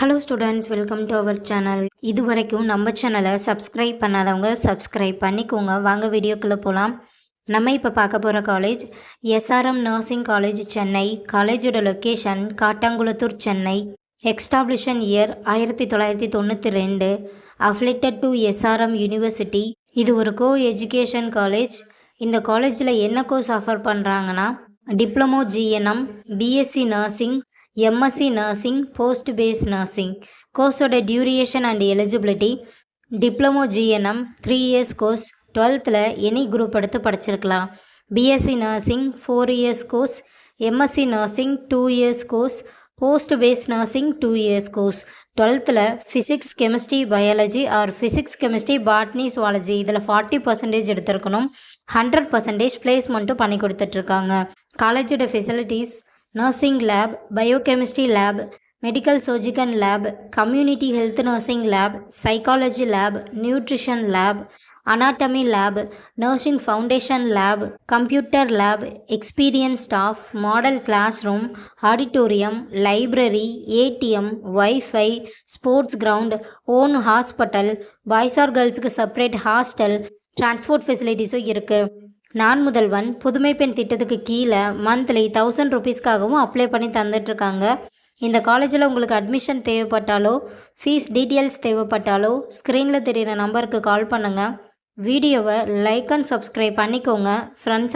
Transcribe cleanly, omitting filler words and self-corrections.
Hello students, welcome to our channel. இது வரைக்கும் நம்ம சேனலை சப்ஸ்கிரைப் பண்ணாதவங்க சப்ஸ்கிரைப் பண்ணிக்கோங்க. வாங்க வீடியோக்குள்ளே போகலாம். நம்ம இப்போ பார்க்க போகிற college SRM nursing college, Chennai. காலேஜோட location Kattankulathur, Chennai. Establishment year 1992. Affiliated to SRM university. இது ஒரு கோ எஜுகேஷன் காலேஜ். இந்த காலேஜில் என்ன கோர்ஸ் ஆஃபர் பண்ணுறாங்கன்னா diploma GNM, BSc nursing, MSc nursing, post base nursing. கோர்ஸோட duration and eligibility: diploma GNM 3 years course, 12th any group எடுத்து படிச்சிருக்கலாம். BSc nursing 4 years course, MSc nursing 2 years course, post base nursing 2 years course. 12th physics, chemistry, biology or physics, chemistry, botany, zoology இதில் 40% எடுத்திருக்கணும். 100% பிளேஸ்மெண்ட்டும் பண்ணி கொடுத்துட்ருக்காங்க. காலேஜோட facilities: nursing lab, biochemistry lab, medical surgical lab, community health nursing lab, psychology lab, nutrition lab, anatomy lab, nursing foundation lab, computer lab, experience staff, model class room, auditorium, library, ATM, WiFi, sports ground, own hospital, boys or கேர்ள்ஸுக்கு separate hostel, transport ஃபெசிலிட்டிஸும் இருக்குது. நான் முதல்வன் புதுமை பெண் திட்டத்துக்கு கீழே monthly 1000 ருபீஸ்க்காகவும் apply பண்ணி தந்துட்டுருக்காங்க. இந்த காலேஜில் உங்களுக்கு அட்மிஷன் தேவைப்பட்டாலோ ஃபீஸ் டீட்டெயில்ஸ் தேவைப்பட்டாலோ ஸ்க்ரீனில் தெரிகிற நம்பருக்கு கால் பண்ணுங்கள். வீடியோவை லைக் அண்ட் சப்ஸ்கிரைப் பண்ணிக்கோங்க. ஃப்ரெண்ட்ஸ்